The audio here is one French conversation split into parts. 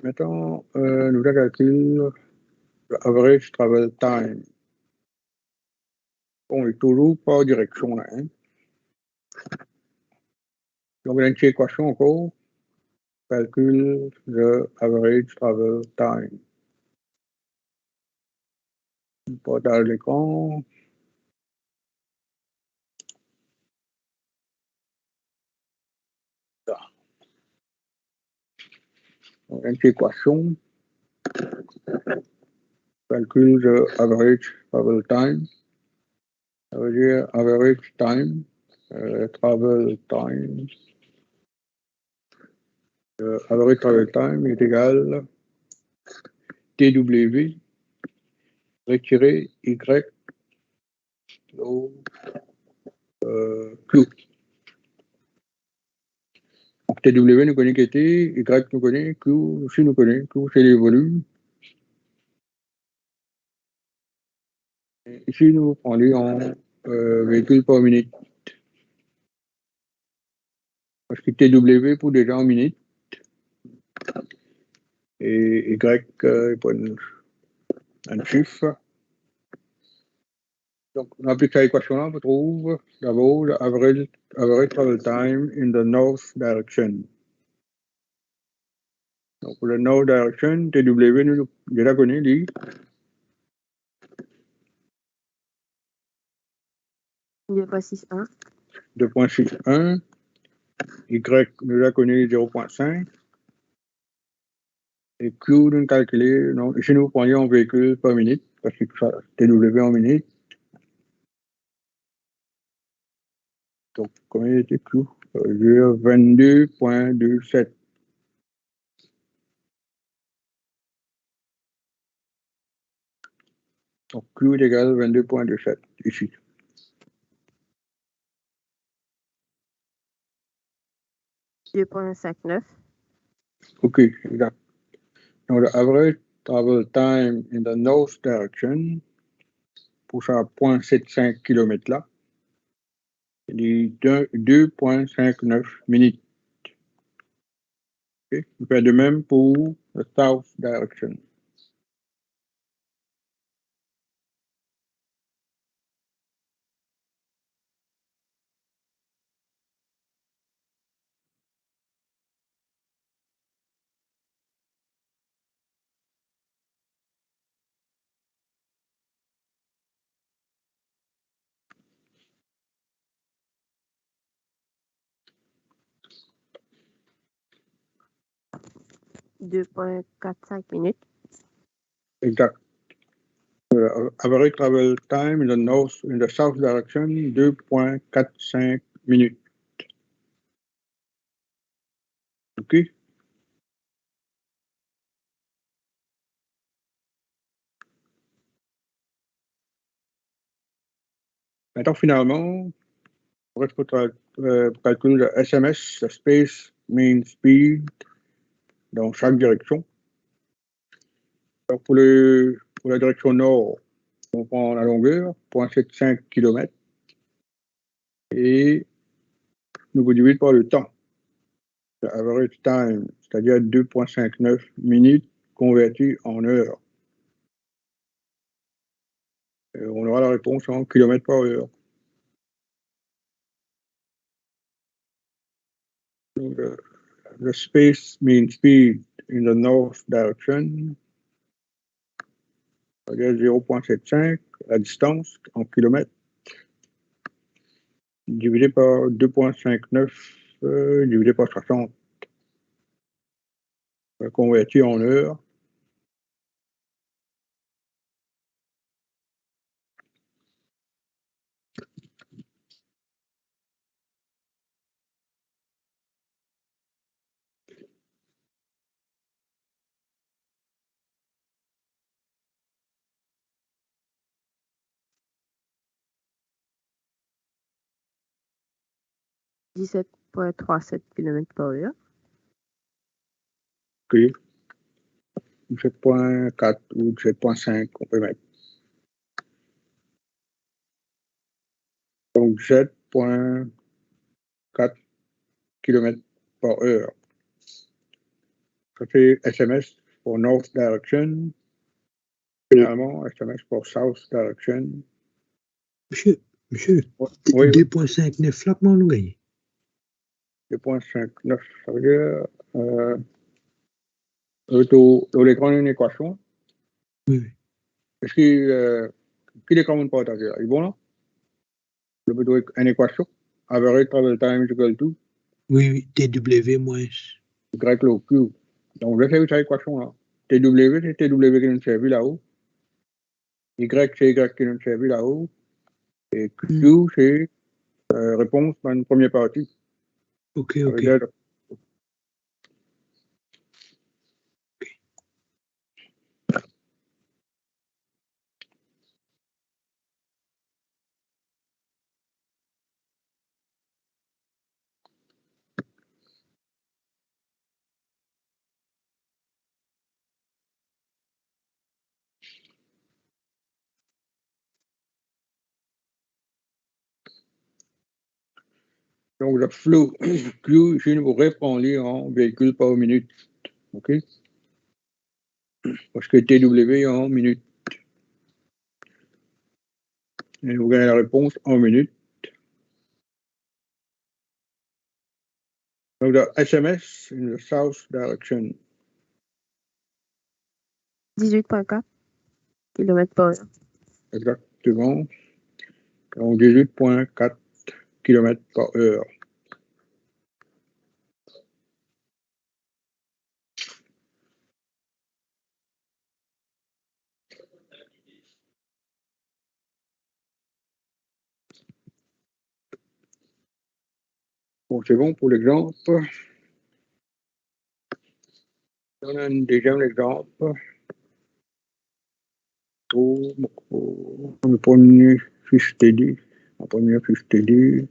Mettons, nous calcule le average travel time. On est toujours pas direction là. Hein? Donc, une petite équation encore. Calcule le average travel time. Partage l'écran. Donc, une petite équation. Calcule le average travel time. Ça veut dire average time. Travel time. Average travel time est égal TW retiré Y Q. Donc TW nous connaît T, Y nous connaît, Q aussi nous connaît. Q c'est les volumes. Et ici nous prenons en véhicules par minute. Parce que TW pour déjà en minute. Et Y il un chiffre. Donc on applique cette équation-là, on trouve d'abord le average travel time in the north direction. Donc pour le north direction, TW nous déjà connaît, lui. 2.61. 2.61. Y nous la connaît 0.5. Et Q nous calculer, non, ici nous prenions en véhicule par minute, parce que ça, TW en minute. Donc, combien était Q? 22.27. Donc, Q est égal à 22.27, ici. OK, exact. Donc, le average travel time in the north direction, pour ça, 0.75 km là, il est 2.59 minutes. Okay. On fait de même pour the south direction. « 2.45 minutes. Exact. Average travel time in the south direction, 2.45 minutes. OK? Maintenant, finalement, on reste pour calculer le SMS, le Space Mean Speed, dans chaque direction. Alors, pour la direction nord, on prend la longueur, 0.75 km, et nous divise par le temps. Le average time, c'est-à-dire 2.59 minutes converties en heures. On aura la réponse en km par heure. Donc, le space mean speed in the north direction, c'est-à-dire 0.75, la distance en kilomètres, divisé par 2.59, divisé par 60, converti en heures. « 17.37 km par heure. » OK. 17.4 ou 17.5, on peut mettre. Donc, 7.4 km par heure. Ça, c'est SMS pour North Direction. Finalement, SMS pour South Direction. Monsieur, Oui, 2,59 là, comment on gagne? 2,59, ça veut dire, dans l'écran, une équation. Oui. Est-ce qu'il est comment partagé là? Il est bon là? Le but est une équation. Average travel time is equal to Oui, TW moins. Y log Q. Donc, je fais cette équation là. TW, c'est TW qui nous servi là-haut. Y, c'est Y qui nous servi là-haut. Et Q, c'est réponse dans une première partie. Ok. Donc, le flow Q, ici, nous reprend en véhicules par minute. OK? Parce que TW en minute. Et vous gagnez la réponse en minute. Donc, le SMS in the south direction. 18,4 km par heure. Exactement. Donc, 18,4 km par heure. Bon, c'est bon pour l'exemple. On a un deuxième exemple. Le premier fiche TD. La première fiche TD.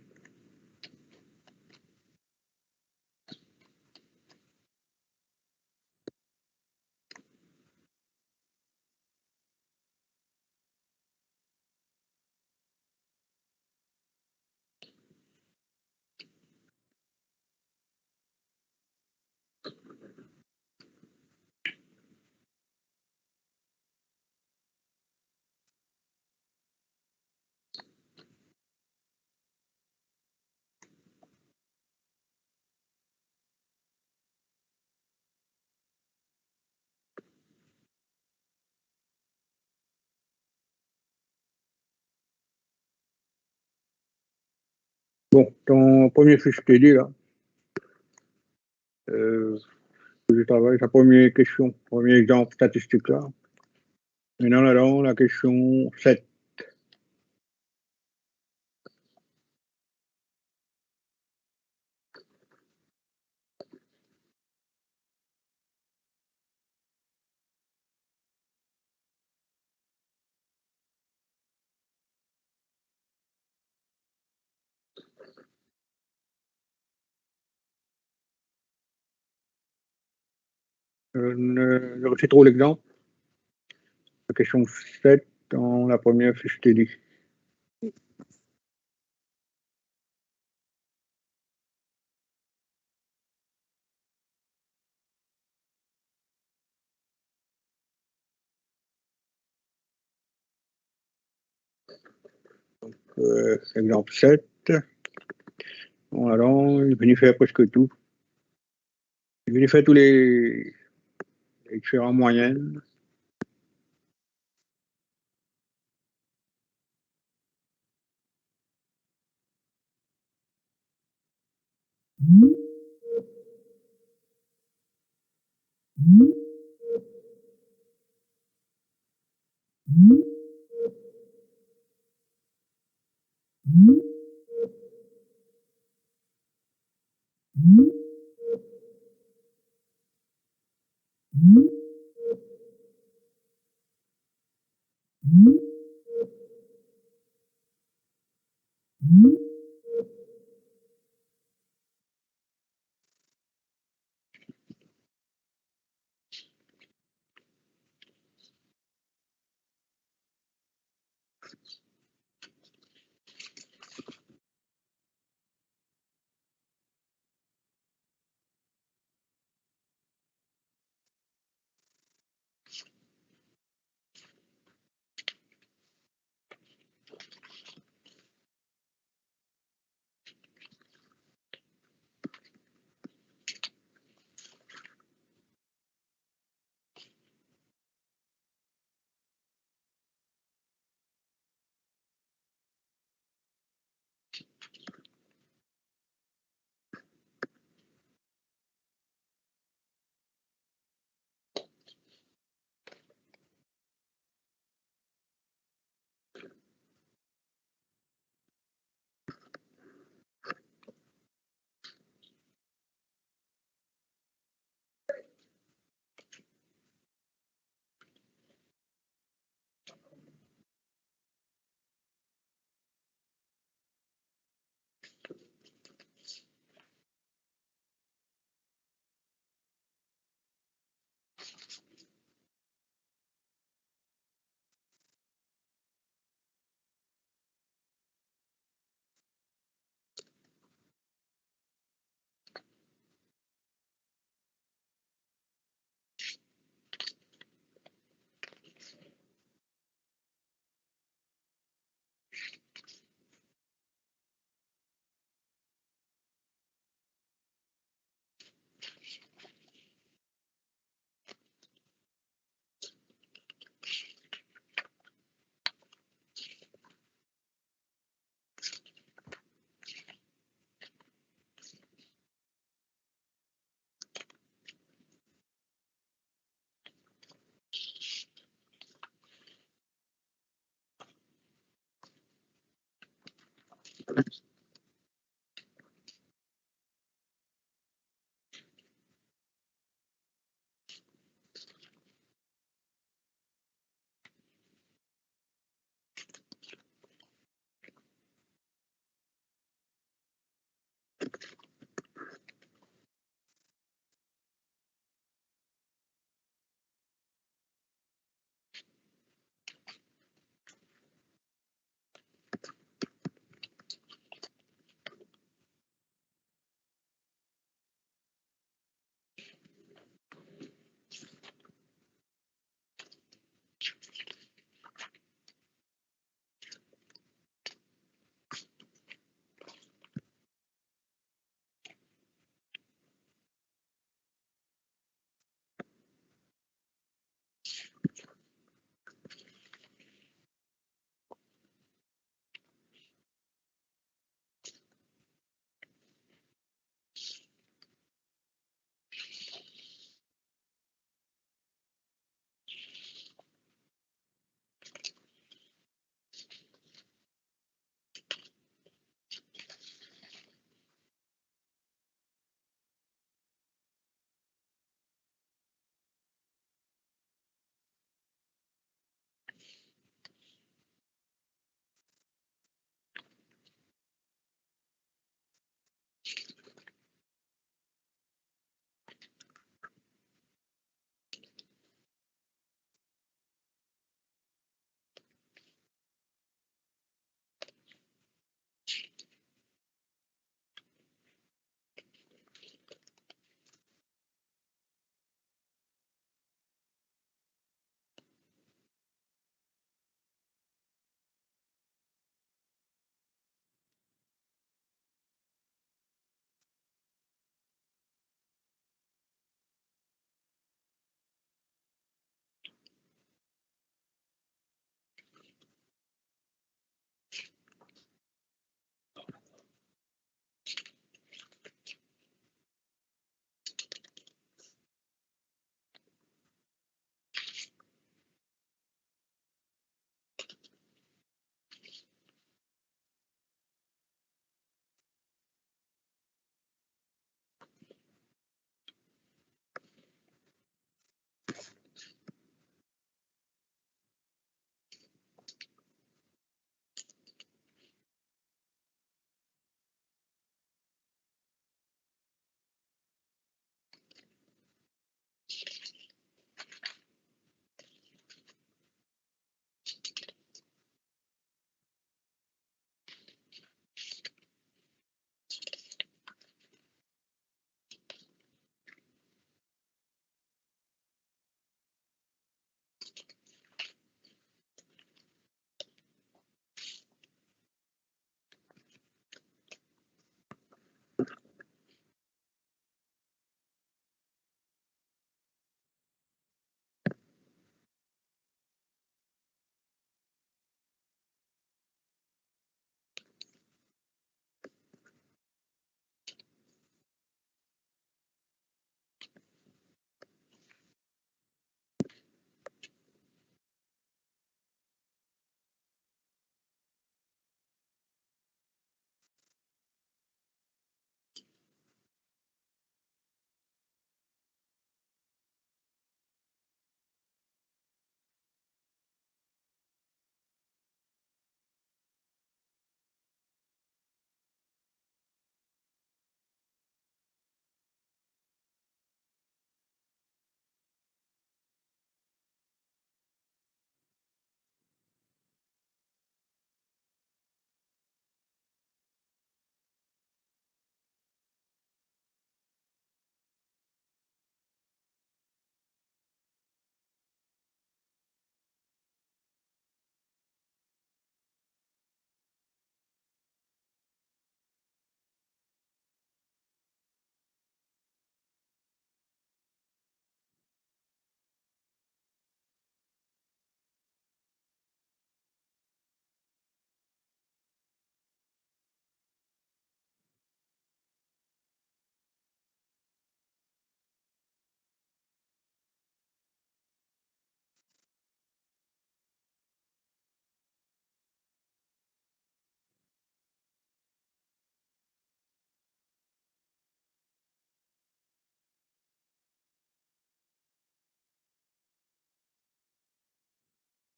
Bon, ton premier fiche TD, là, je travaille, la première question, premier exemple statistique, là. Maintenant, là, la question 7. Je refais trop l'exemple. La question 7 dans la première fiche TD. Exemple 7. Bon, alors, il est venu faire presque tout. Il est venu faire tous les différents moyennes.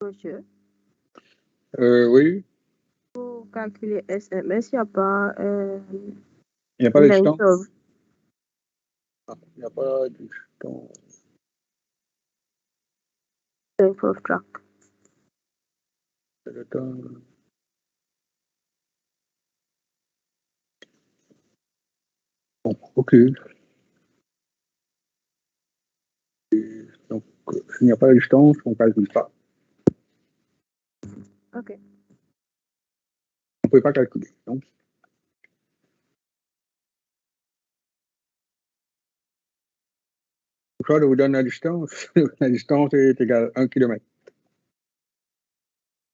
monsieur. Oui, Pour calculer SMS, il n'y a pas il n'y a pas de length distance. of, Il n'y a pas de distance. length of track. Bon, ok. Donc, s'il n'y a pas de distance, on ne calcule pas. OK. On ne peut pas calculer. Donc, soit je vous donne la distance. La distance est égale à 1 km.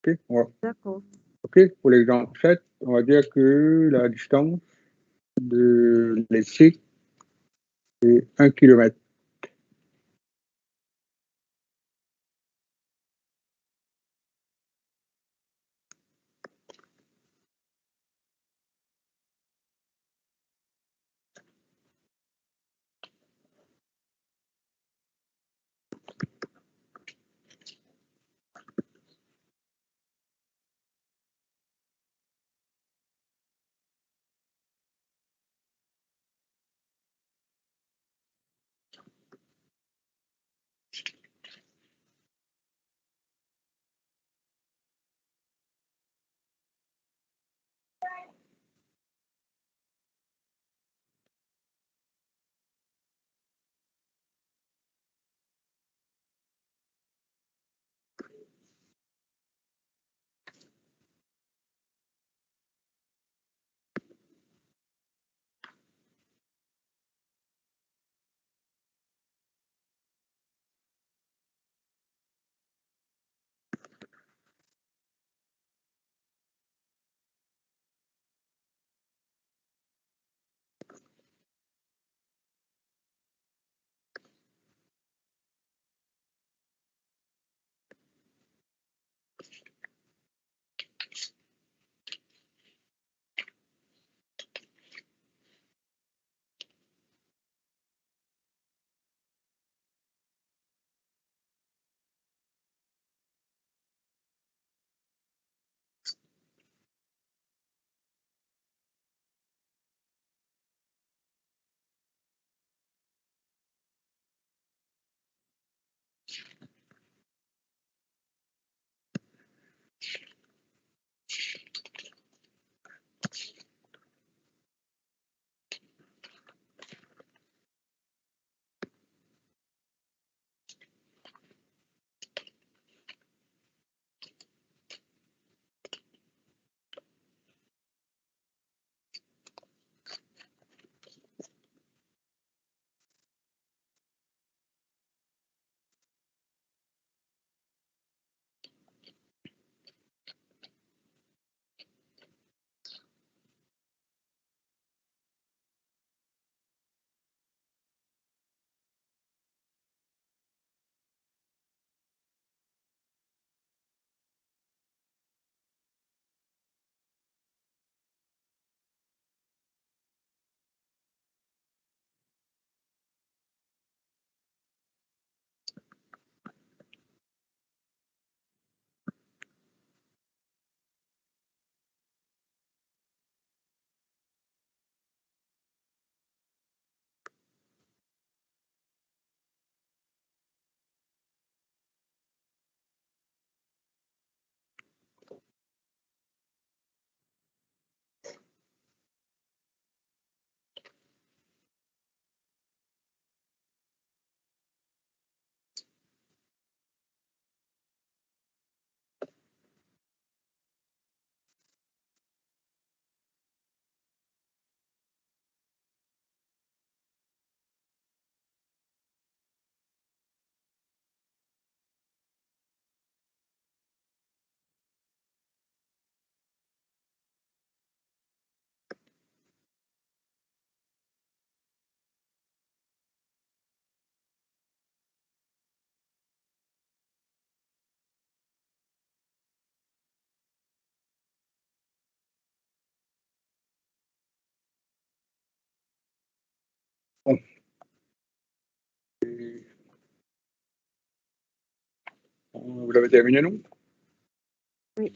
OK, D'accord. OK, pour l'exemple 7, on va dire que la distance de l'essai est 1 km. Bon. Vous l'avez terminé, non? Oui.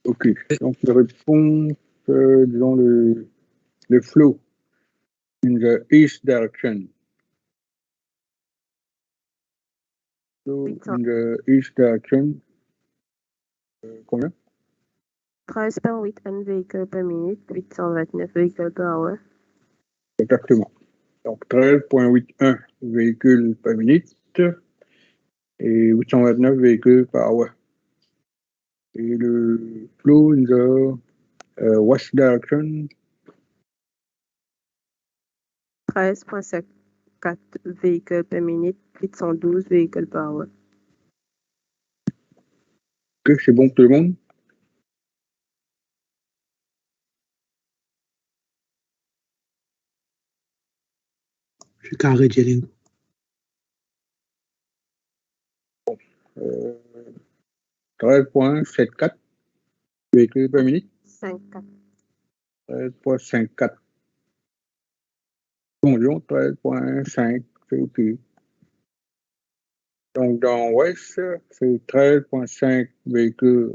OK. Donc, la réponse, disons, le flow in the east direction. Flow 800. in the east direction. Combien? 13,81 véhicules par minute, 829 véhicules par heure. Exactement. Donc, 13,81 véhicules par minute et 829 véhicules par heure. Et le flow in the west direction, 13,54 véhicules par minute, 812 véhicules par heure. OK, c'est bon pour tout le monde? Je suis carré, Jelingo. 13,74 véhicules par minute, 54. 13,54. Conjon, 13,5, c'est OK. Donc, dans Ouest, c'est 13,5 véhicules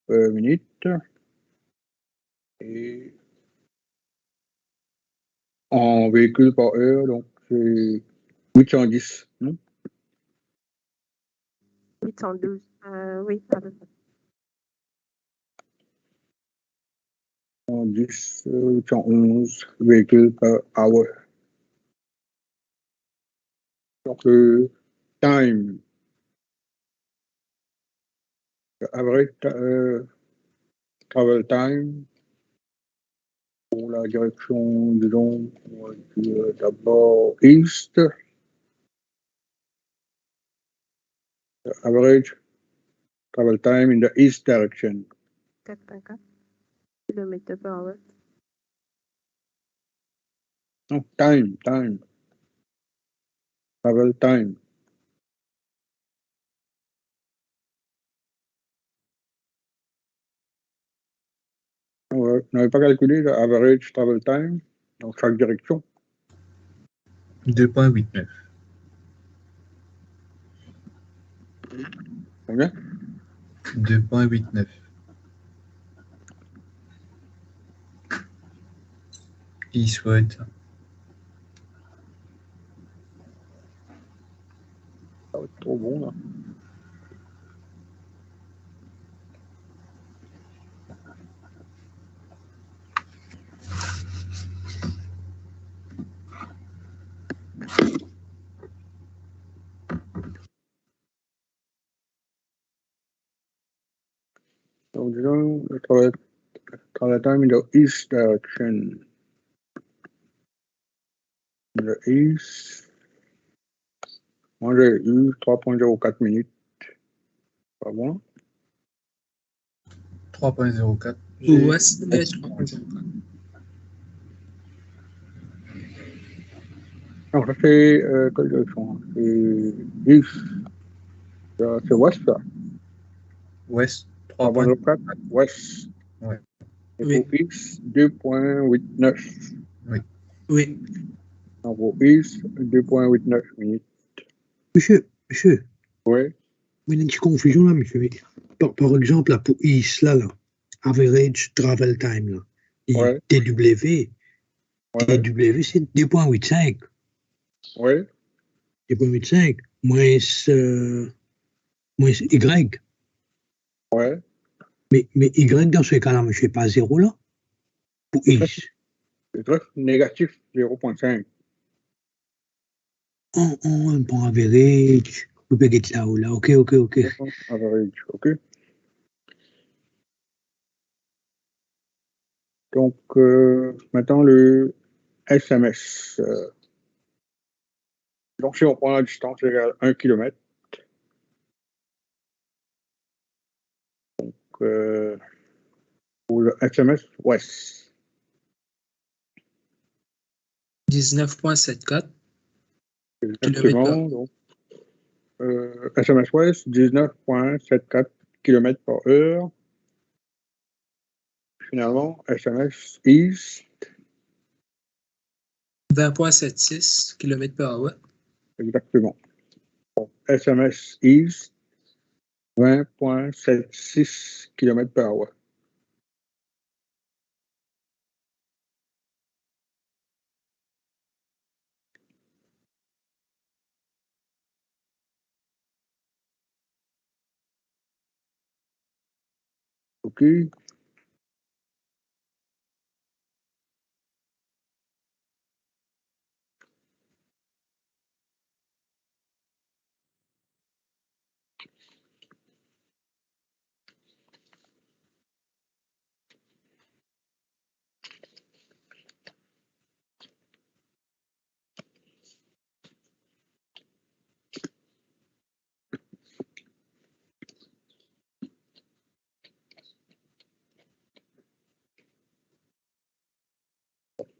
par minute. Et en véhicules par heure, donc c'est 810, non? 812. Oui, pardon. 810, 811 véhicules par hour. Donc, le time, le average travel time, pour la direction, disons, on va dire d'abord east, the average travel time in the east direction. 4,4 km par heure. Non, time, travel time. On n'avait pas calculé le average travel time dans chaque direction. 2,89. Combien? 2,89. Eastward. Ça va être trop bon, là. Donc, disons, le travel time in the east direction. In the east. Moi, j'ai eu 3,04 minutes. Pas bon. 3,04. Ouest, mais 3,04. Non, ça c'est quelle direction? C'est east. C'est ouest, ça. Ouest, 3,04. Ouest. Ouais. Et Oui. pour east, 2,89. Oui. Donc, pour east, 2,89 minutes. Monsieur, Oui. il y a une petite confusion là, monsieur. Par exemple, là, pour East, là, average travel time, là, et Ouais. TW, Ouais. TW, c'est 2,85. Oui. 2,85 moins Y. Ouais. Mais Y, dans ce cas-là, monsieur, pas 0 là, pour East. C'est très négatif, 0,5. Un bon average, vous pouvez être là ou là. OK. Average, OK. Donc, maintenant, le SMS. Donc, si on prend la distance égale 1 km, pour le SMS Ouest. 19,74 Exactement. Donc, SMS Ouest, 19,74 km par heure. Finalement, SMS East, 20,76 km par heure. exactement. Donc, SMS East, 20,76 km/h. OK.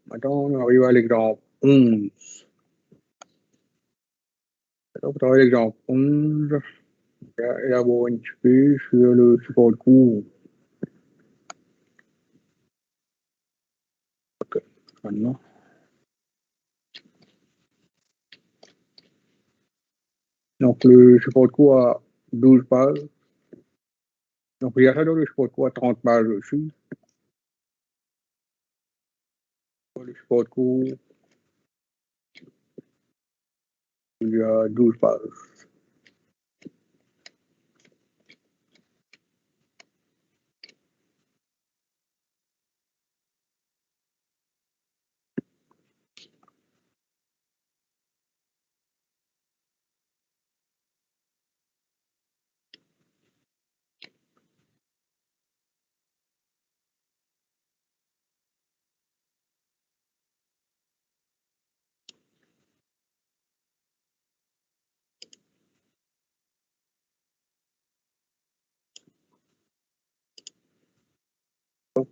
Maintenant, on arrive à l'exemple 11. Alors, pour travailler l'exemple 11, élaborer une XP sur le support de cours. OK. Maintenant. Donc, le support de cours a 12 pages. Donc, il y a ça dans le support de cours à 30 pages aussi. Le support de cours, il y a 12 pages. Donc,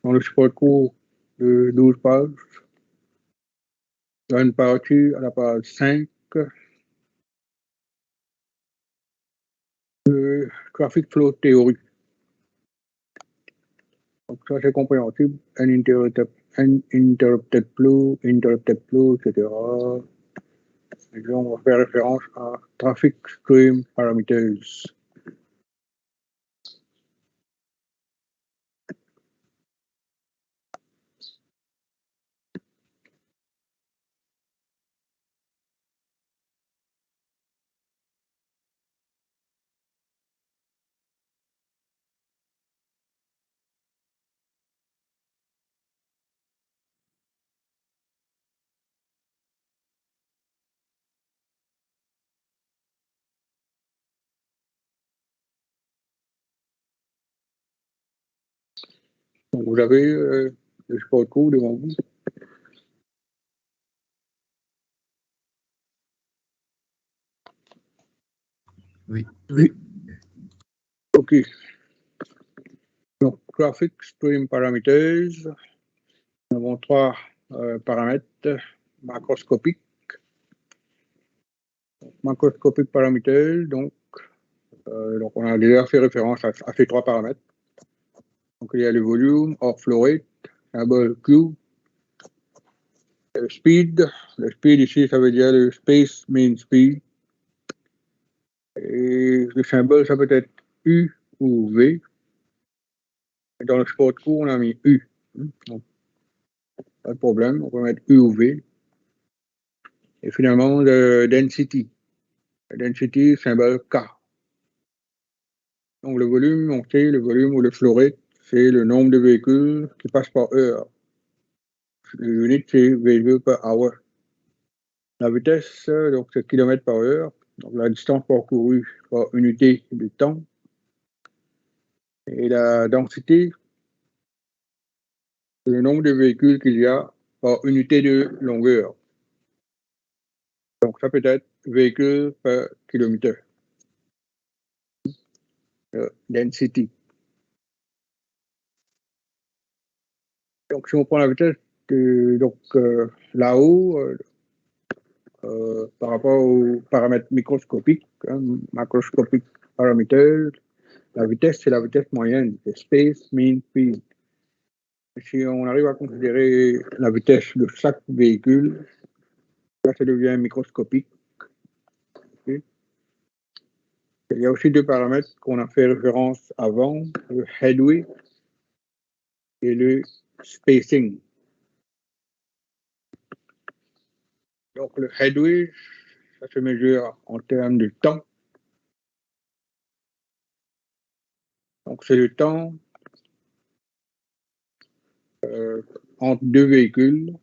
dans le support de cours de 12 pages, il y a une partie à la page 5, de Traffic Flow Theory. Donc, ça, c'est compréhensible. Uninterrupted flow, etc. Et là, on va faire référence à Traffic Stream Parameters. Donc, vous avez le support de cours devant vous. Oui. Oui. OK. Donc, Traffic Stream Parameters. Nous avons trois paramètres macroscopiques. Macroscopic Parameters, donc on a déjà fait référence à ces trois paramètres. Donc, il y a le volume, or flow rate, symbole Q. Le speed. Le speed ici, ça veut dire le space mean speed. Et le symbole, ça peut être U ou V. Et dans le support de cours, on a mis U. Donc, pas de problème, on peut mettre U ou V. Et finalement, le density. Le density, symbole K. Donc, le volume, on sait, le volume ou le flow rate, c'est le nombre de véhicules qui passent par heure. L'unité, c'est véhicules par hour. La vitesse, donc, c'est km par heure. Donc, la distance parcourue par unité de temps. Et la densité, c'est le nombre de véhicules qu'il y a par unité de longueur. Donc, ça peut être véhicules par kilomètre. Density. Donc, si on prend la vitesse, donc là-haut, par rapport aux paramètres microscopiques, macroscopic parameters, la vitesse, c'est la vitesse moyenne, c'est space mean speed. Si on arrive à considérer la vitesse de chaque véhicule, là, ça devient microscopique. Okay. Il y a aussi deux paramètres qu'on a fait référence avant, le headway et le spacing. Donc le headway, ça se mesure en termes de temps. Donc c'est le temps entre deux véhicules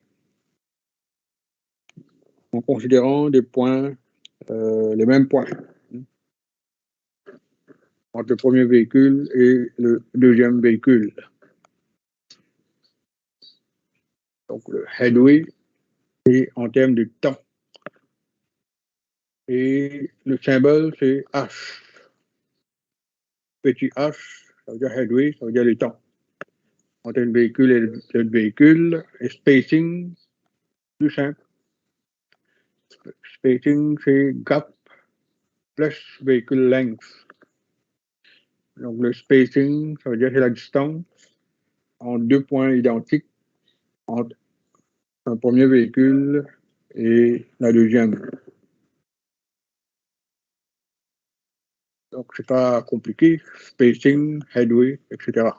en considérant des points, les mêmes points entre le premier véhicule et le deuxième véhicule. Donc le headway est en termes de temps. Et le symbole, c'est H. Petit h, ça veut dire headway, ça veut dire le temps. Entre un véhicule et l'autre véhicule. Et spacing, plus simple. Spacing, c'est gap plus véhicule length. Donc le spacing, ça veut dire que c'est la distance entre deux points identiques entre un premier véhicule et la deuxième. Donc c'est pas compliqué. Spacing, headway, etc.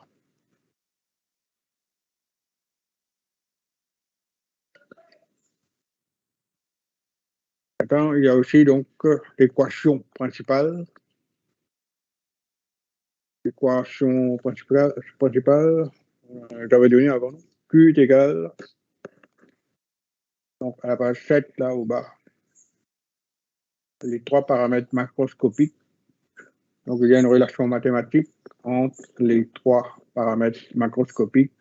Maintenant, il y a aussi donc l'équation principale. L'équation principale, j'avais donné avant. Q est égal, donc à la page 7, là au bas, les trois paramètres macroscopiques. Donc il y a une relation mathématique entre les trois paramètres macroscopiques.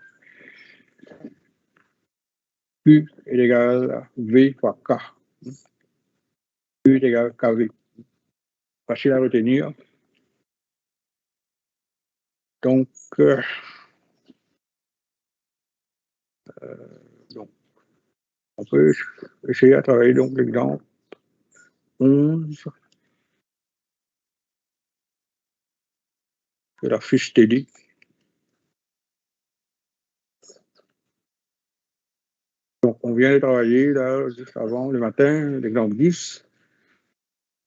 Q est égal à V fois K. Q est égal à KV. Facile à retenir. Donc, on peut essayer à travailler donc l'exemple 11 de la fiche TD. Donc, on vient de travailler là, juste avant le matin, l'exemple 10.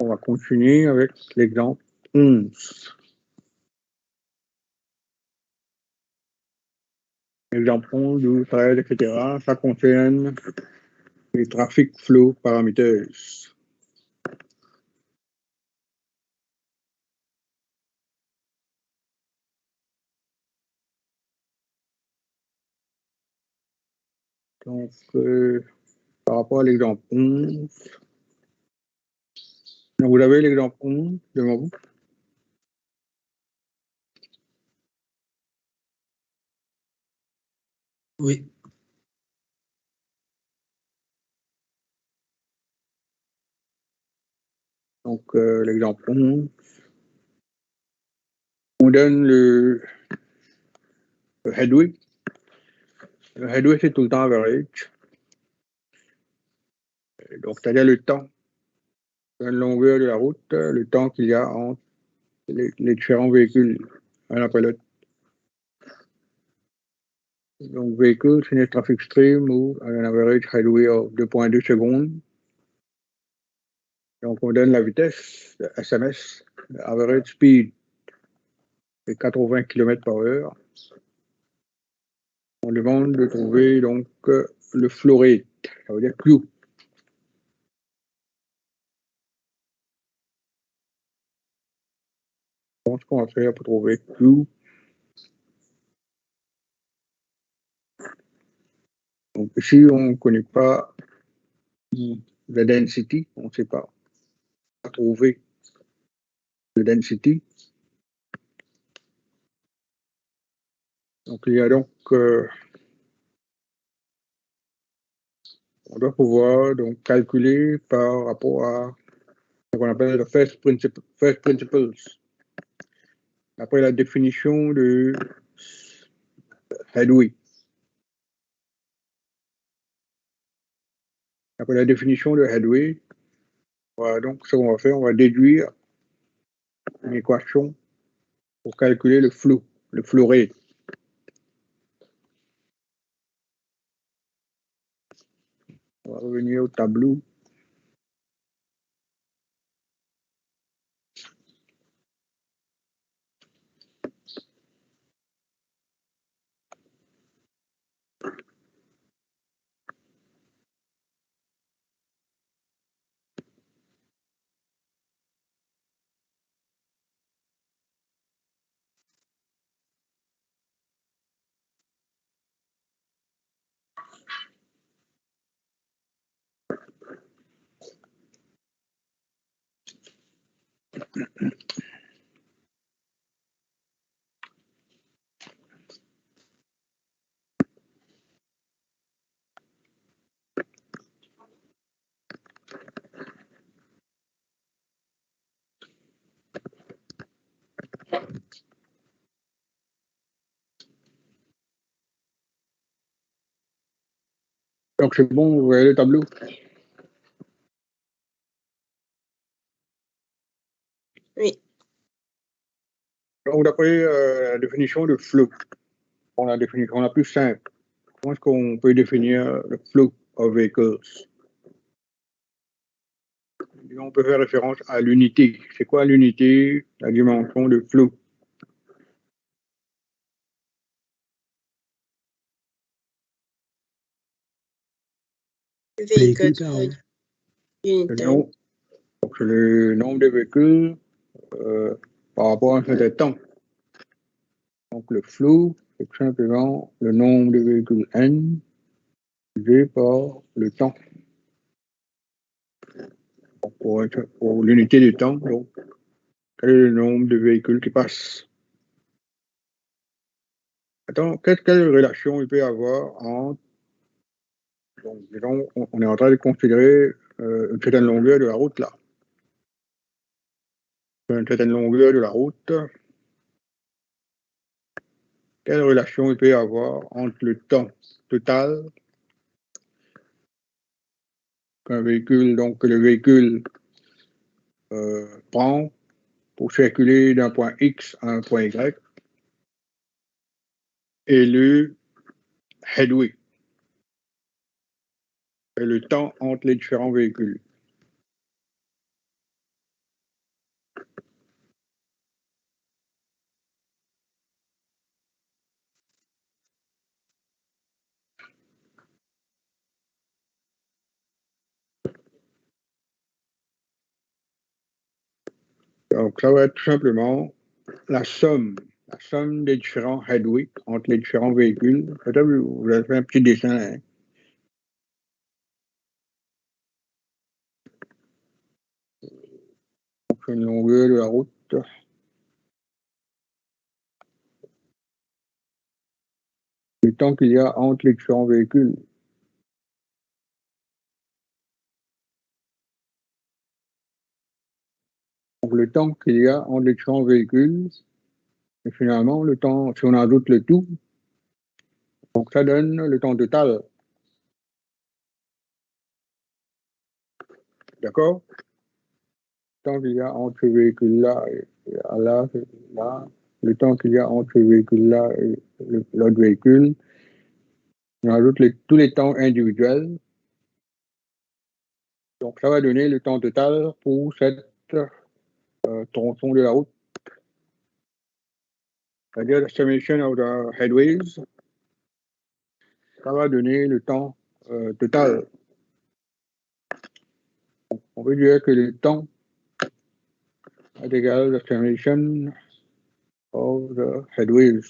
On va continuer avec l'exemple 11. L'exemple 11, 12, 13, etc. Ça concerne les traffic flow parameters. Donc, par rapport à l'exemple 11, donc vous avez l'exemple 11 devant vous. Oui. Donc, l'exemple 11, on donne le headway. Le headway, c'est tout le temps average. Donc, c'est-à-dire le temps, la longueur de la route, le temps qu'il y a entre les différents véhicules, un après l'autre. Donc, véhicule, c'est un traffic stream ou un average headway of 2.2 secondes. Donc, on donne la vitesse, le SMS, average speed, c'est 80 km/h. On demande de trouver donc le flow rate, ça veut dire Q. Je pense qu'on va faire pour trouver Q. Donc, ici, on ne connaît pas la density, on ne sait pas trouver la density. Donc, il y a donc, on doit pouvoir donc calculer par rapport à ce qu'on appelle le first principles. Après la définition de headway. Après la définition de headway, voilà, donc ce qu'on va faire, on va déduire une équation pour calculer le flow rate. On va revenir au tableau. Donc c'est bon, vous voyez le tableau. Oui. Donc d'après la définition de flow, on a la définition la plus simple. Comment est-ce qu'on peut définir le flow of vehicles? On peut faire référence à l'unité. C'est quoi l'unité, la dimension de flow? Véhicule par heure. Unité. Donc c'est le nombre de véhicules par rapport à un certain temps. Donc le flow, c'est tout simplement le nombre de véhicules N divisé par le temps. Donc, pour l'unité de temps, donc, quel est le nombre de véhicules qui passent? Attends, quelle relation il peut y avoir entre... Donc, disons, on est en train de considérer une certaine longueur de la route, là. Une certaine longueur de la route. Quelle relation il peut y avoir entre le temps total qu'un véhicule, donc que le véhicule prend pour circuler d'un point X à un point Y et le headway, et le temps entre les différents véhicules. Donc, ça va être tout simplement la somme des différents headways entre les différents véhicules. Peut-être vous avez fait un petit dessin. Hein. Donc, une longueur de la route. Le temps qu'il y a entre les différents véhicules. Donc, le temps qu'il y a entre les différents véhicules. Et finalement, le temps, si on ajoute le tout, donc ça donne le temps total. D'accord? Le temps qu'il y a entre ces véhicules-là et là, le temps qu'il y a entre ces véhicules-là et l'autre véhicule, on ajoute tous les temps individuels. Donc, ça va donner le temps total pour cette tronçon de la route. C'est-à-dire la summation of the headways. Ça va donner le temps total. On peut dire que le temps est égal à la summation of the headways.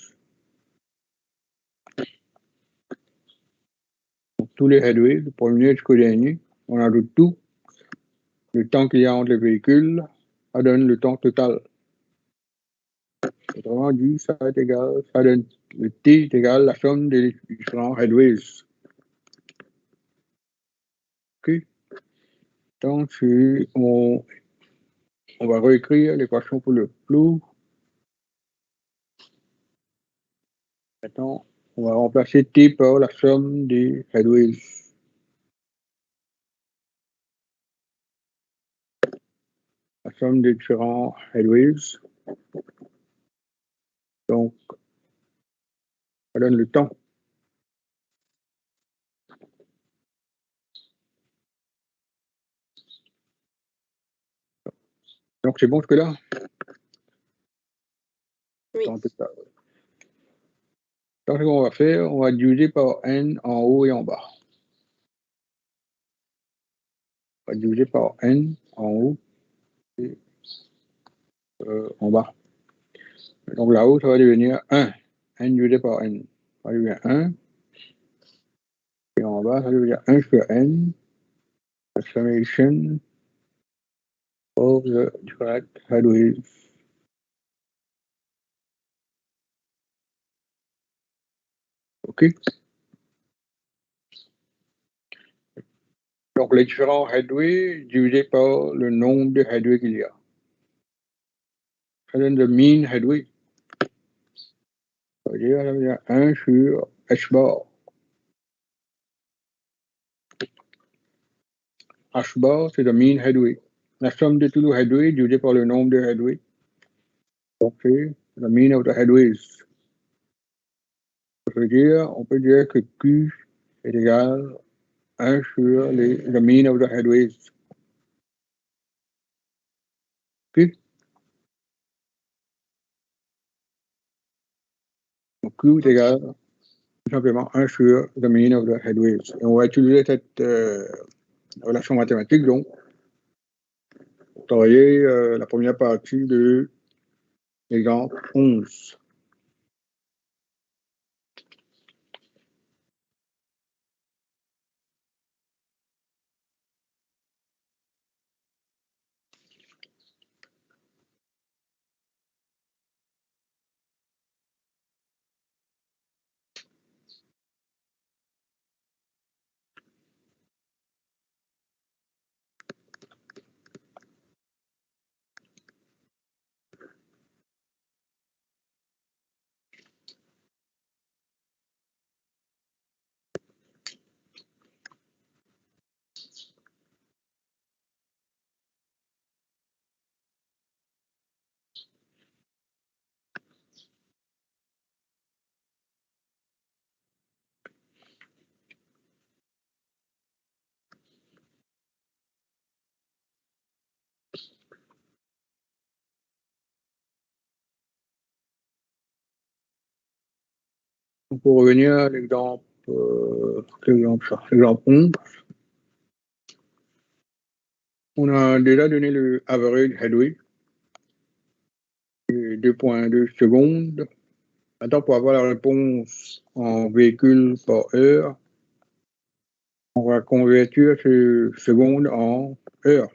Donc, tous les headways, du premier jusqu'au dernier, on ajoute tout. Le temps qu'il y a entre les véhicules, ça donne le temps total. Autrement dit, ça est égal, ça donne le T est égal à la somme des différents headways. OK? Donc, on va réécrire l'équation pour le flow. Maintenant, on va remplacer T par la somme des headways. La somme des différents headways. Donc, ça donne le temps. Donc, c'est bon jusque-là? Oui. Donc, ce qu'on va faire, on va diviser par n en haut et en bas. On va diviser par n en haut et en bas. Donc là-haut, ça va devenir 1. n divisé par n. Ça va devenir 1. Et en bas, ça va devenir 1 sur n. La summation of of the track headways. OK? Donc, les différents headways divisés par le nombre de headways qu'il y a. Ça donne le mean headway. Ça veut dire qu'il y a 1 sur H bar. H bar, c'est le mean headway. La somme de tous les headways divisé par le nombre de headways. Donc, c'est le mean of the headways. Ça veut dire, on peut dire que Q est égal à 1 sur le mean of the headways. OK? Donc, Q est égal tout simplement 1 sur le mean of the headways. Et on va utiliser cette relation mathématique, donc, pour travailler la première partie de l'exemple 11. Donc, pour revenir à l'exemple 11, on a déjà donné le average headway, 2,2 secondes. Maintenant, pour avoir la réponse en véhicules par heure, on va convertir ce seconde en heure.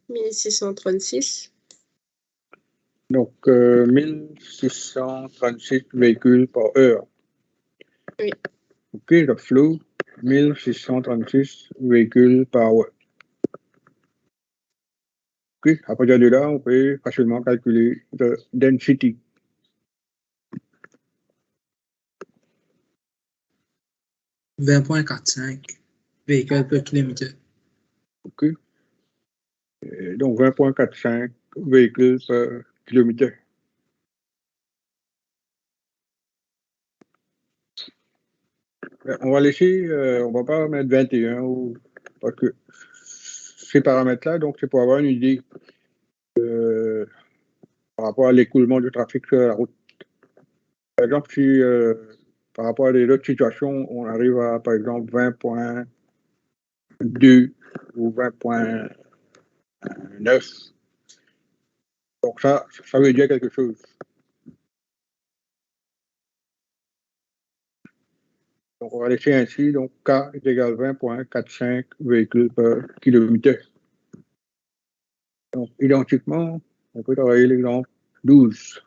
« 1636. Donc, 1636 véhicules par heure. Oui. OK, le flow, 1636 véhicules par heure. OK, à partir de là, on peut facilement calculer la density. « 20,45 véhicules par kilomètre. OK. Et donc, 20,45 véhicules par kilomètre. On va laisser, on va pas mettre 21 parce que ces paramètres-là, donc c'est pour avoir une idée par rapport à l'écoulement du trafic sur la route. Par exemple, si par rapport à des autres situations, on arrive à, par exemple, 20,2 ou 20,9. Donc ça veut dire quelque chose. Donc on va laisser ainsi, donc K est égal à 20,45 véhicules par kilomètre. Donc identiquement, on peut travailler l'exemple 12.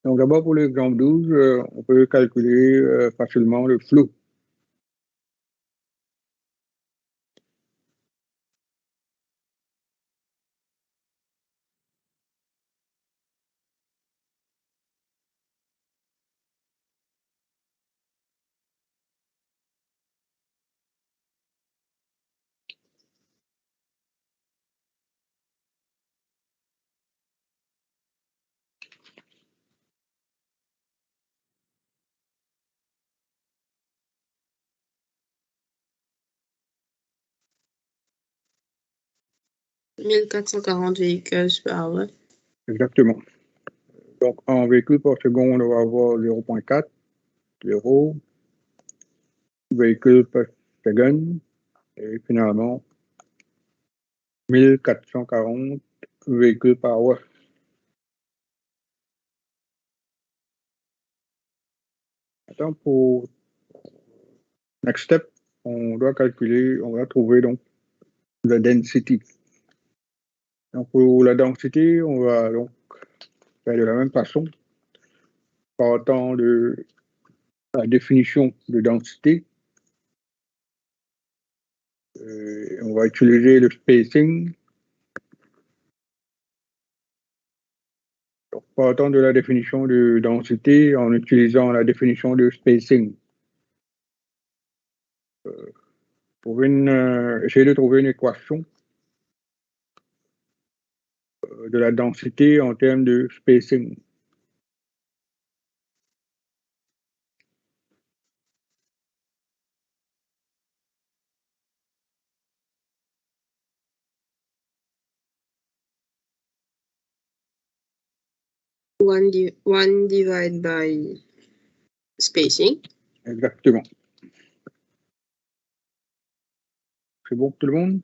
Donc d'abord pour l'exemple 12, on peut calculer facilement le flux. « 1440 véhicules par heure. » Exactement. Donc en véhicule par seconde, on va avoir 0,4, 0, véhicule par seconde, et finalement 1440 véhicules par heure. Maintenant, pour next step, on doit calculer, on va trouver donc la density. Donc pour la densité, on va donc faire de la même façon, partant de la définition de densité. On va utiliser le spacing. Donc, partant de la définition de densité en utilisant la définition de spacing. Pour essayer de trouver une équation de la densité en termes de spacing. One divided by spacing. Exactement. C'est bon pour tout le monde?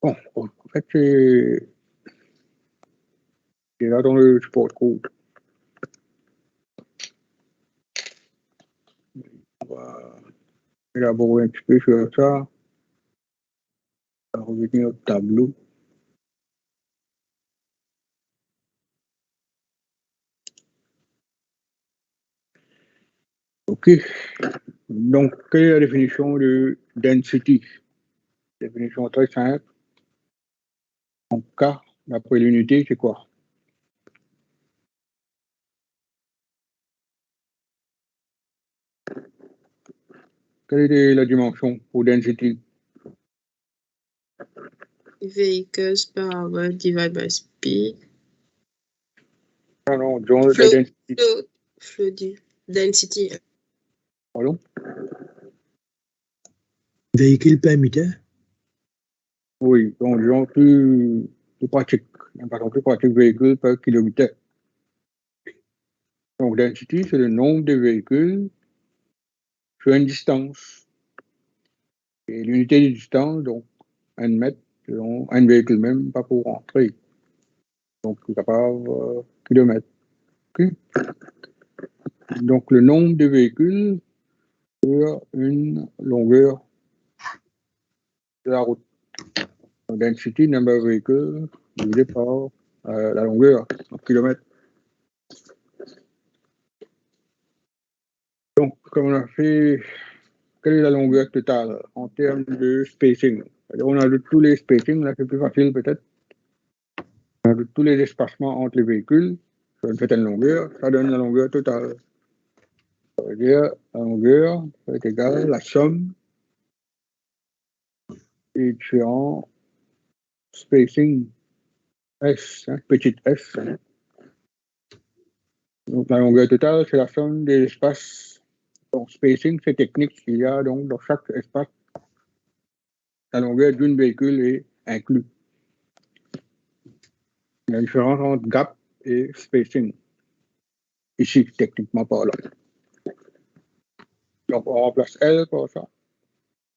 Bon, en fait, c'est là dans le support code. On va élaborer un petit peu sur ça. On va revenir au tableau. OK. Donc, quelle est la définition de density? Définition très simple. En K, d'après l'unité, c'est quoi? Quelle est la dimension pour density? Vehicles per hour divided by speed. Non, disons la density. Density. Pardon? Véhicule permitteur. Oui, donc disons plus pratique. Par exemple, plus pratique véhicule par kilomètre. Donc, density, c'est le nombre de véhicules sur une distance. Et l'unité de distance, donc, 1 mètre, selon un véhicule même, pas pour rentrer. Donc, c'est capable kilomètre. Okay. Donc, le nombre de véhicules sur une longueur de la route. Donc, density, number of vehicles, divisé par la longueur, en kilomètres. Donc, comme on a fait, quelle est la longueur totale en termes de spacing? On ajoute tous les spacings, là c'est plus facile peut-être. On ajoute tous les espacements entre les véhicules sur une certaine longueur, ça donne la longueur totale. Ça veut dire la longueur est égale à la somme des différents spacing S, petit s. Donc la longueur totale, c'est la somme des espaces. Donc spacing, c'est technique. Il y a donc dans chaque espace, la longueur d'un véhicule est inclue. La différence entre gap et spacing. Ici, techniquement parlant. Donc on remplace L par ça.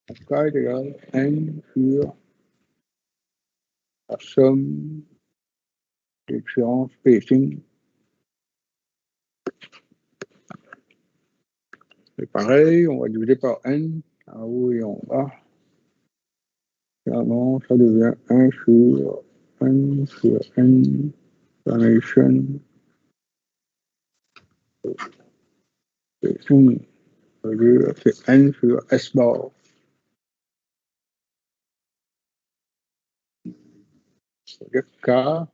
Donc K est égal à N sur la somme des différents spacing. Et pareil, on va diviser par n, en haut et en bas. Finalement, ça devient 1 sur n, summation, c'est n sur s bar. C'est-à-dire K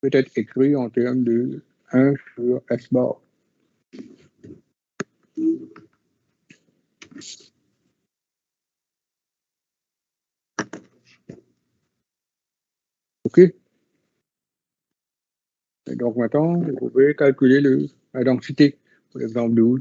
peut être écrit en termes de 1 sur s bar. OK? Et donc maintenant, vous pouvez calculer la densité, pour l'exemple 12.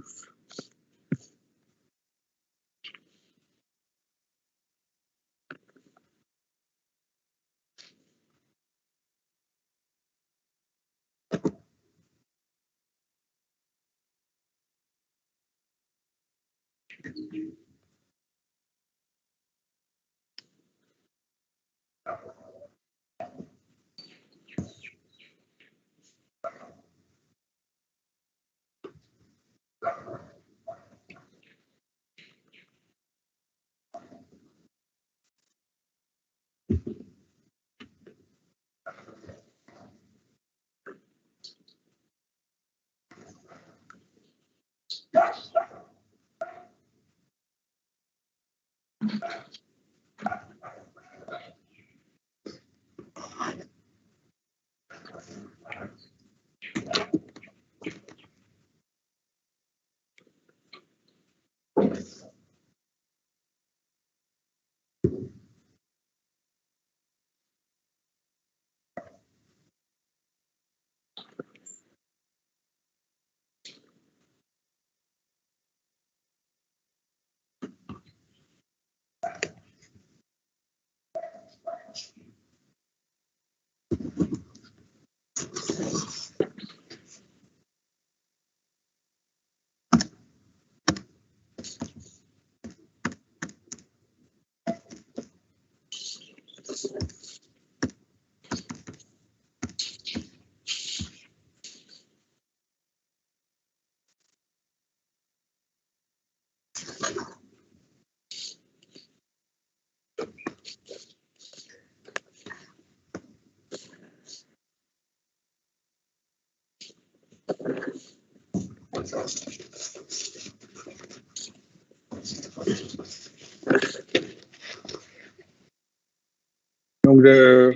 Donc, le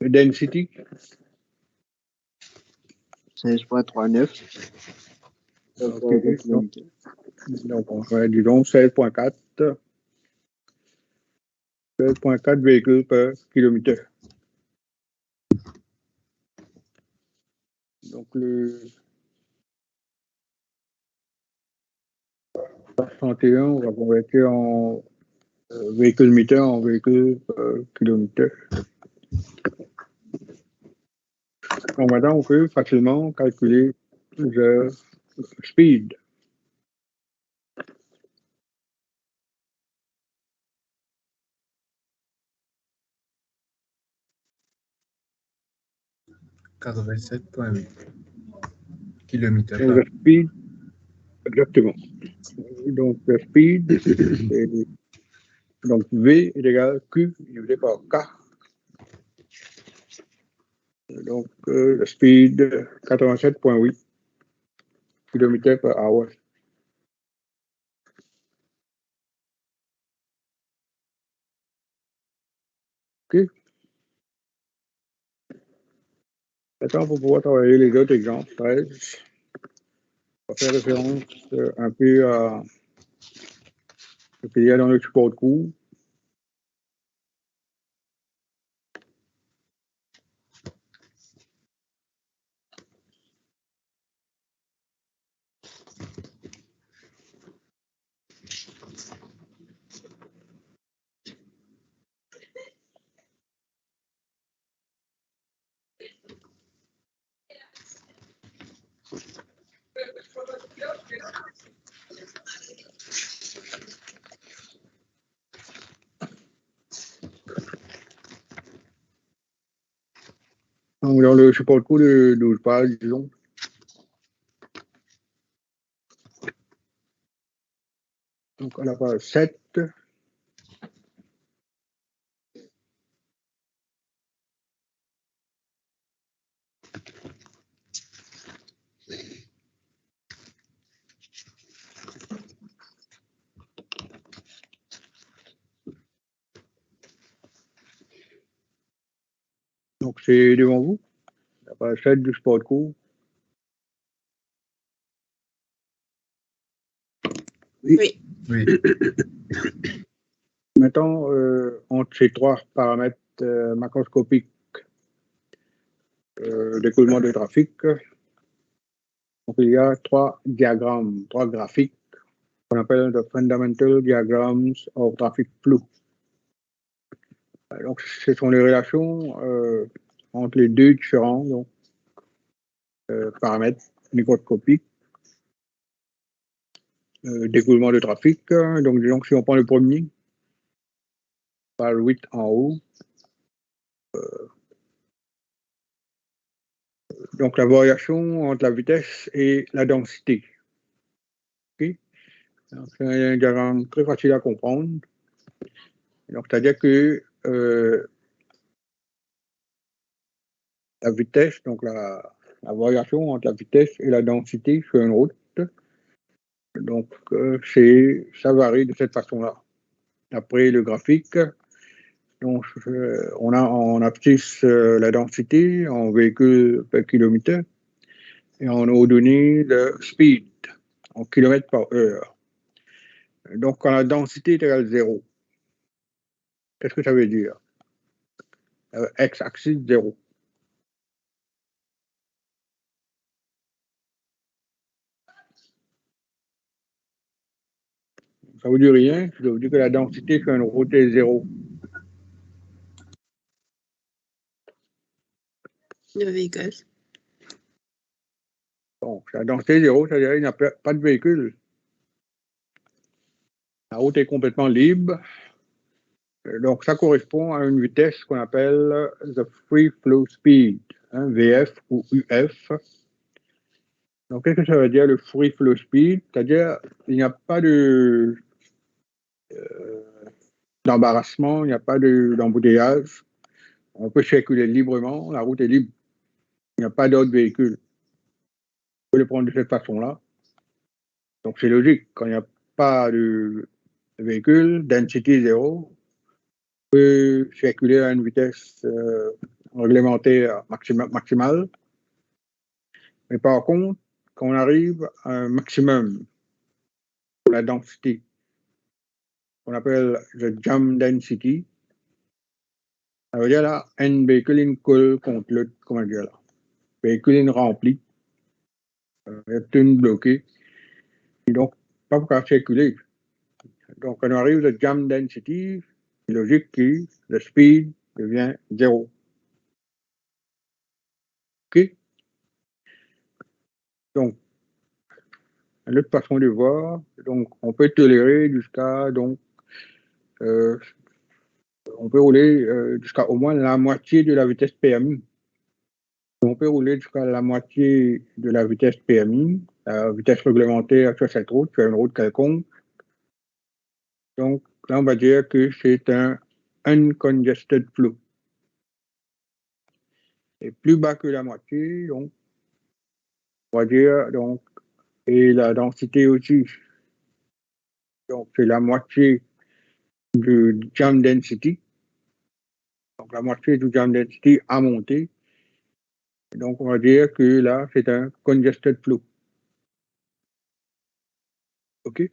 density, 16.39. OK. Donc, on va, disons, 16.4 véhicules par kilomètre. Donc, le 61, on va convertir en véhicule mètre en véhicule par kilomètre. Donc, maintenant, on peut facilement calculer le speed. Kilomètres Donc, par. le speed, exactement. Donc, le speed, c'est, donc V est égal à Q divisé par K. Donc, le speed, 87.8 km par hour. OK. Maintenant, pour pouvoir travailler les autres exemples, 13, on va faire référence un peu à ce qu'il y a dans le support de cours. Donc, dans le support de cours de 12 pages, disons, Donc, à la page 7. Donc, c'est devant vous, la page 7 du sport de cours. Oui. Oui. Maintenant, entre ces trois paramètres macroscopiques d'écoulement de trafic, donc il y a trois diagrammes, trois graphiques qu'on appelle the fundamental diagrams of traffic flow. Donc, ce sont les relations entre les deux différents donc, paramètres microscopiques d'écoulement de trafic. Donc, disons que si on prend le premier, page 8 en haut, donc la variation entre la vitesse et la densité. Okay? C'est un diagramme très facile à comprendre. Donc, c'est-à-dire que la vitesse, donc la variation entre la vitesse et la densité sur une route, donc ça varie de cette façon-là. Après le graphique, donc on affiche la densité en véhicules par kilomètre et on a donné le speed en kilomètres par heure. Donc, quand la densité est égale à 0, qu'est-ce que ça veut dire? X-axis 0. Ça vous dit rien? Ça veut dire que la densité sur une route est 0. De véhicules. Donc, la densité est 0, c'est-à-dire qu'il n'y a pas de véhicule. La route est complètement libre. Donc, ça correspond à une vitesse qu'on appelle the free flow speed, hein, VF ou UF. Donc, qu'est-ce que ça veut dire le free flow speed? C'est-à-dire qu'il n'y a pas d'embarrassement, il n'y a pas d'embouteillage. On peut circuler librement, la route est libre. Il n'y a pas d'autres véhicules. On peut le prendre de cette façon-là. Donc, c'est logique. Quand il n'y a pas de véhicule, density 0, on peut circuler à une vitesse réglementaire maximale. Mais par contre, quand on arrive à un maximum pour la densité, qu'on appelle le jam density, ça veut dire là, un véhicule colle contre l'autre, comment dire là. Véhicule rempli, il y a une bloquée, et donc pas pour circuler. Donc, quand on arrive à jam density, c'est logique que le speed devient 0. OK? Donc, une autre façon de voir, donc, on peut tolérer jusqu'à, donc, on peut rouler jusqu'à au moins la moitié de la vitesse permise. On peut rouler jusqu'à la moitié de la vitesse permise, la vitesse réglementaire sur cette route, sur une route quelconque. Donc, là, on va dire que c'est un uncongested flow. Et plus bas que la moitié, donc, on va dire, donc, et la densité aussi. Donc, c'est la moitié du jam density. Donc, la moitié du jam density a monté. Donc, on va dire que là, c'est un congested flow. OK?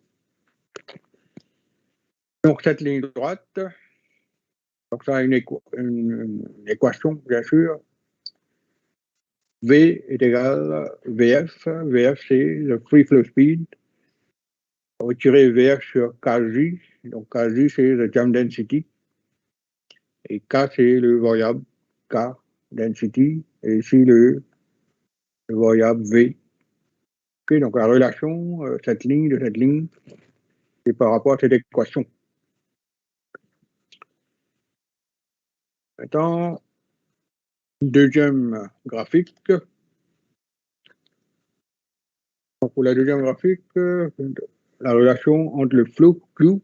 Donc, cette ligne droite, donc ça a une équation, bien sûr. V est égal à VF. VF, c'est le free flow speed. On va retirer VF sur KJ. Donc, KJ, c'est le jam density. Et K, c'est le variable K density. Et ici, le variable V. Okay, donc, la relation, cette ligne, c'est par rapport à cette équation. Maintenant, deuxième graphique. Donc, pour la deuxième graphique, la relation entre le flow Q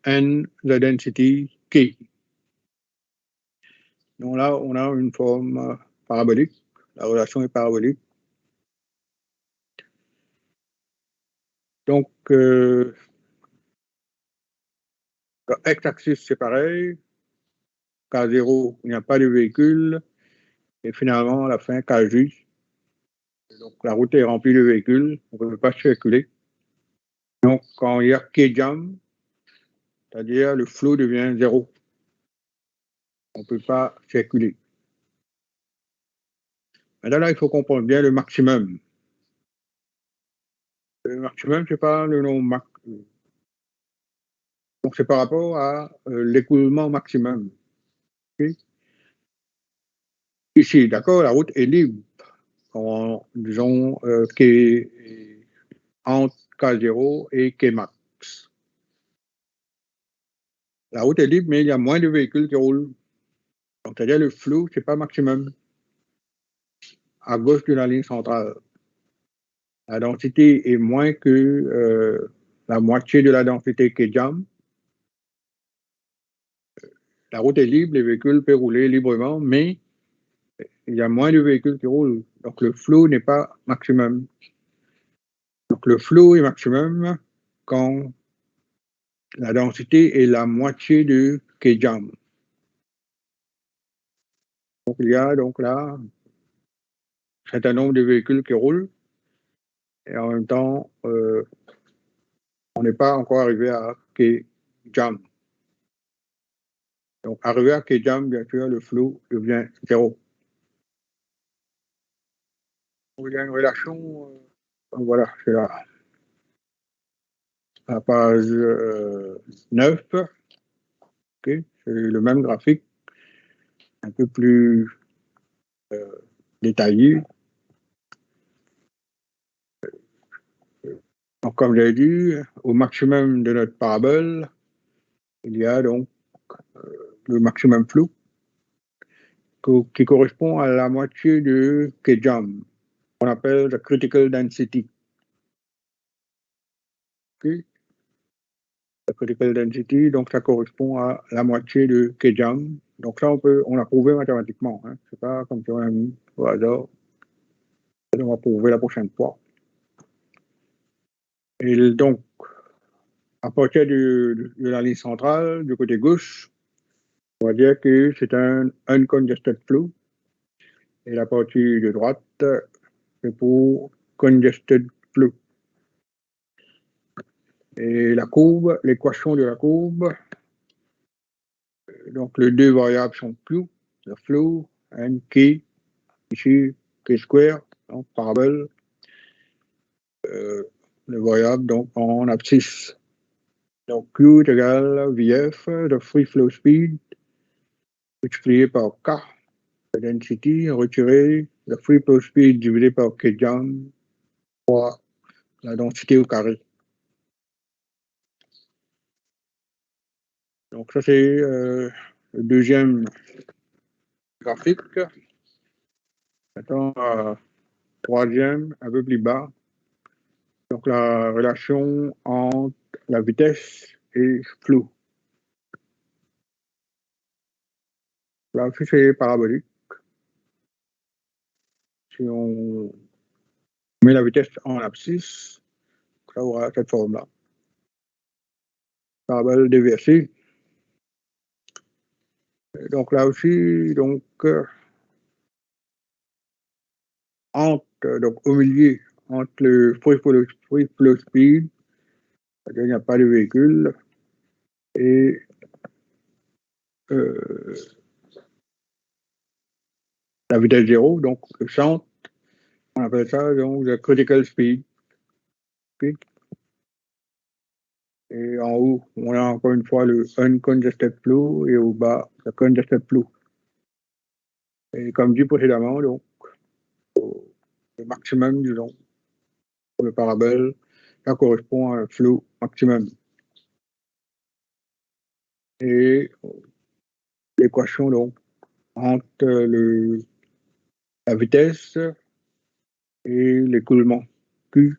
et la density K. Donc là, on a une forme parabolique. La relation est parabolique. Donc, x-axis, c'est pareil. K0, il n'y a pas de véhicule. Et finalement, à la fin, Kj. Donc, la route est remplie de véhicules. On ne peut pas circuler. Donc, quand il y a K-jam, c'est-à-dire le flot devient 0. On ne peut pas circuler. Maintenant, là, il faut comprendre bien le maximum. Le maximum, c'est pas le nombre max. Donc, c'est par rapport à l'écoulement maximum. Okay? Ici, d'accord, la route est libre. Disons entre K0 et Kmax. La route est libre, mais il y a moins de véhicules qui roulent. Donc, c'est-à-dire le flou, c'est pas maximum. À gauche de la ligne centrale. La densité est moins que la moitié de la densité K-jam. La route est libre, les véhicules peuvent rouler librement, mais il y a moins de véhicules qui roulent. Donc, le flou n'est pas maximum. Donc, le flou est maximum quand la densité est la moitié de K-jam. Donc, il y a donc là un certain nombre de véhicules qui roulent et en même temps, on n'est pas encore arrivé à K-jam. Donc, arrivé à K-jam, bien sûr, le flou devient 0. Il y a une relation, voilà, c'est là. À page 9, okay, c'est le même graphique, un peu plus détaillé. Donc, comme j'ai dit, au maximum de notre parabole, il y a donc le maximum flou qui correspond à la moitié de K-jam, qu'on appelle la critical density. Okay. La critical density, donc ça correspond à la moitié de K-jam. Donc ça, on l'a prouvé mathématiquement. Hein. C'est pas comme si on a mis au hasard. On va prouver la prochaine fois. Et donc, à partir de la ligne centrale, du côté gauche, on va dire que c'est un uncongested flow. Et la partie de droite, c'est pour congested flow. Et la courbe, l'équation de la courbe, donc les deux variables sont Q, le flow, and K, ici, K square, donc parabole, les variables donc en abscisse. Donc Q est égal à VF, the free flow speed, multiplié par K, la density, retiré, le free flow speed divisé par K-jam, fois la densité au carré. Donc ça c'est le deuxième graphique. Maintenant, troisième, un peu plus bas. Donc la relation entre la vitesse et flou. Là aussi c'est parabolique. Si on met la vitesse en abscisse, ça aura cette forme-là. Parabole déversée. Donc là aussi, donc donc au milieu, entre le free flow speed, c'est-à-dire il n'y a pas de véhicule, et la vitesse zéro, donc le centre, on appelle ça donc le critical speed. Okay. Et en haut, on a encore une fois le uncongested flow et au bas, le congested flow. Et comme dit précédemment, donc, le maximum, disons, pour le parabole, ça correspond à un flow maximum. Et l'équation, donc, entre la vitesse et l'écoulement Q,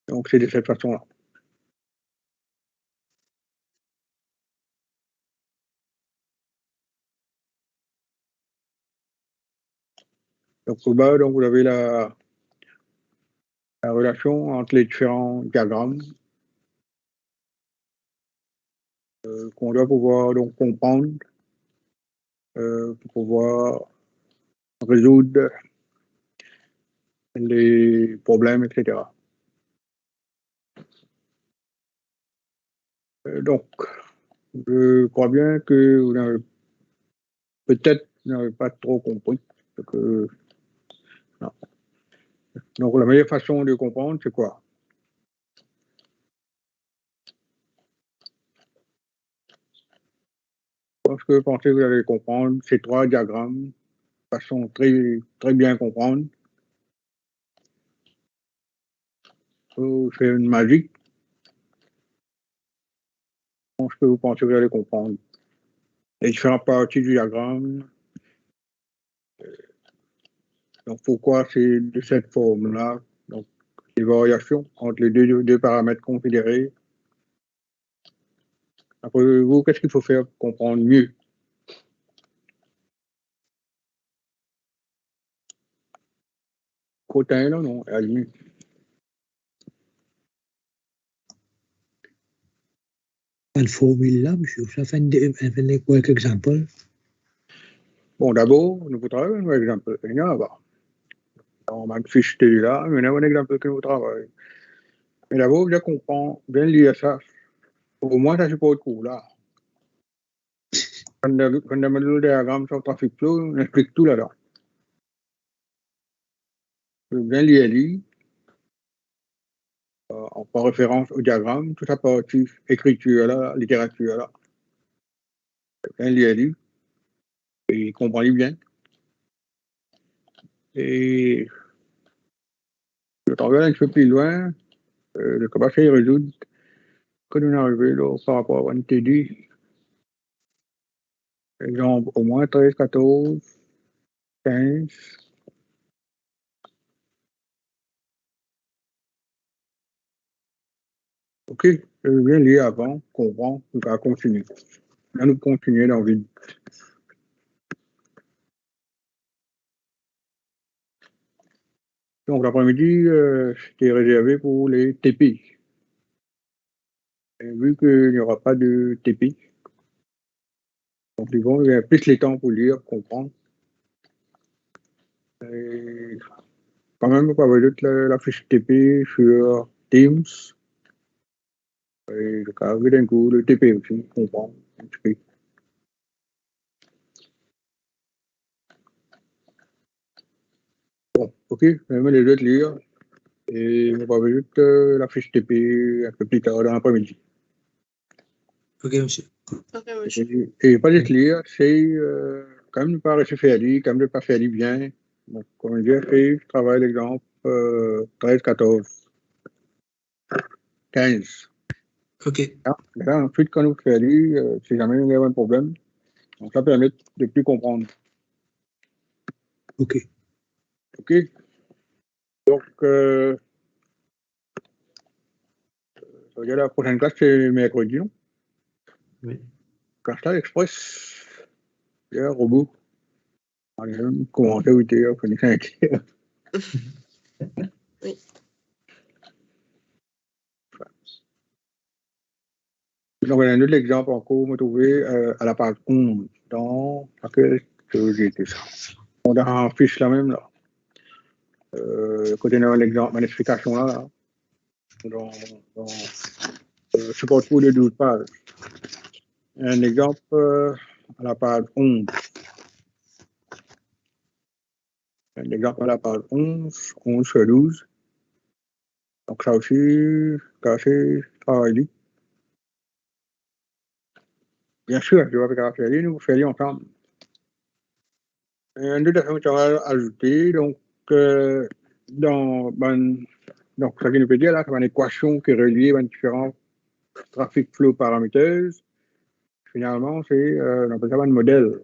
Donc, c'est de cette façon-là. Donc, au bas, donc, vous avez la relation entre les différents diagrammes qu'on doit pouvoir donc comprendre pour pouvoir résoudre les problèmes, etc. Donc, je crois bien que vous n'avez peut-être pas trop compris. Que, non. Donc, la meilleure façon de comprendre, c'est quoi? Parce que pensez que vous allez comprendre ces trois diagrammes de façon très, très bien comprendre. C'est une magique. Je pense que vous pensez que vous allez comprendre les différentes parties du diagramme. Donc, pourquoi c'est de cette forme-là? Donc, les variations entre les deux paramètres considérés. Après vous, qu'est-ce qu'il faut faire pour comprendre mieux? Cotin, là, non, à la limite. Une formule là, monsieur, ça fait quelques exemples. Bon, d'abord, nous vous travaillons un exemple. Il y en a pas. On m'a fiche là, mais il y a un exemple que nous travaillons. Mais d'abord, je comprends, bien lire ça. Au moins, ça, c'est pas le coup, là. Quand on a le diagramme sur le trafic flow, on explique tout là-dedans. Bien lire, on prend référence au diagramme, toute la partie écriture là, littérature là. Bien lire, et comprend bien. Et je travaille un peu plus loin, le commencer à résoudre quand on est arrivé là, par rapport à un TD. Exemple, au moins 13, 14, 15. OK, je viens lire avant, comprendre, on va continuer. Là, nous continuons dans le vide. Donc, l'après-midi, c'était réservé pour les TP. Et vu qu'il n'y aura pas de TP, donc ils vont avoir plus le temps pour lire, comprendre. Et quand même, on va voir la fiche TP sur Teams. Et le cas d'un coup, le TP aussi, comprendre un petit peu. Bon, OK, je vais les autres lire. Et on va voir juste la fiche TP un peu plus tard dans l'après-midi. OK, monsieur. Ok, monsieur. Et pas juste lire, c'est quand même ne pas rester ferdi, quand même ne pas faire bien. Donc, comme je dis, je travaille l'exemple 13, 14, 15. OK. Là, ensuite, quand nous faisons, si jamais il y a un problème, donc ça permet de plus comprendre. OK. OK? Donc, la prochaine classe, c'est mercredi, non? Oui. Castal Express, il y a un robot. Allez, commencer à 8h, finir à 5h. Oui. Donc, un autre exemple encore, me trouver à la page 11, dans laquelle j'ai été ça. On a un fiche là même, là. Côté de l'exemple, mon explication là, dans support pour les 12 pages. Un exemple à la page 11. Un exemple à la page 11, 11 sur 12. Donc, ça aussi, c'est travaillé. Bien sûr, je vais faire nous faire ensemble. Un autre affaire que tu vas ajouter, donc, donc, ça qui nous peut dire là, c'est une équation qui relie les différents trafic flow paraméteuses. Finalement, c'est, on appelle ça un modèle.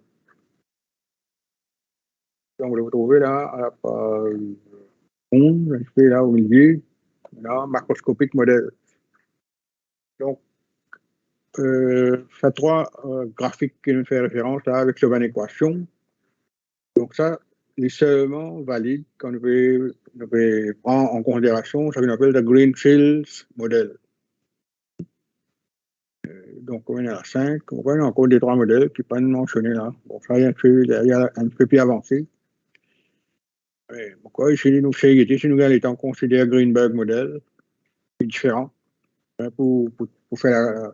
Donc, vous le retrouvez là, à la page 11, là au milieu, Maintenant, macroscopique modèle. Donc, ça trois graphiques qui nous fait référence là avec cette équation. Donc ça, est seulement valide quand on peut prendre en considération ce qu'on appelle le Green-Fields modèle. Donc on est à 5, on voit encore des trois modèles qui ne sont pas mentionnés là. Bon, ça, il y a un peu plus avancé. Pourquoi ici, nous, si nous allons considérer Greenberg modèle, c'est différent pour faire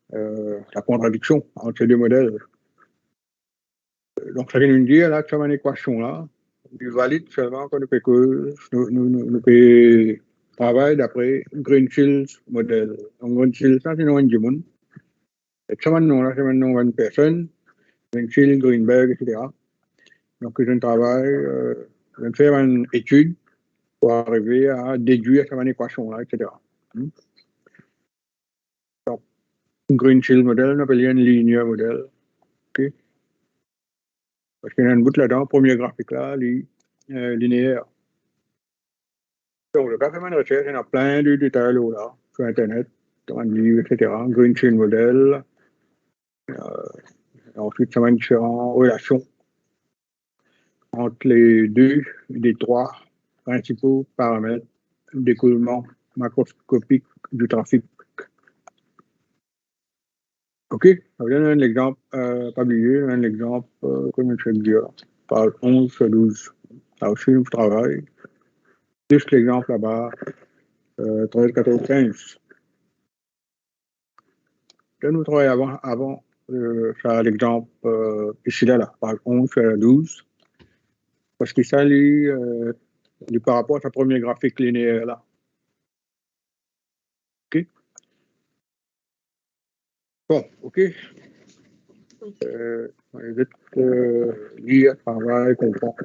la contradiction entre ces deux modèles. Donc, ça vient nous dire là que cette équation-là, nous valide seulement quand nous pouvons travailler d'après Green-Fields modèle. Donc, Green-Fields, ça, c'est le nom du monde. Et ça, maintenant, c'est le nom d'une personne, Green-Fields, Greenberg, etc. Donc, je travaille, je fais une étude pour arriver à déduire cette équation-là, etc. Donc, Green-Fields modèle, on appelle une linéaire modèle. Okay? Parce qu'il y a un bout là-dedans, premier graphique là, linéaire. Donc, le cas fait une recherche, il y en a plein de détails là, sur Internet, dans un livre, etc. Green-Fields modèle. Ensuite, ça va une différentes relations entre les deux des trois principaux paramètres d'écoulement macroscopique du trafic. OK, ça donne un exemple, pas oublier, un exemple, comme je vais dire, par 11 sur 12. Là aussi, nous travaillons. Juste l'exemple là-bas, 13, 14, 15. Là, nous travaillons avant faire l'exemple ici, là, par 11 sur 12. Parce que ça, lui, par rapport à sa première graphique linéaire là. OK? Bon, OK. On va vite lire, travailler, comprendre.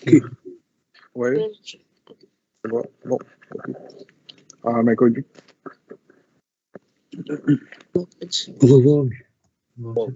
OK. Oui. Bon. OK. Ah, mais connu. Bon, Au revoir. Bon,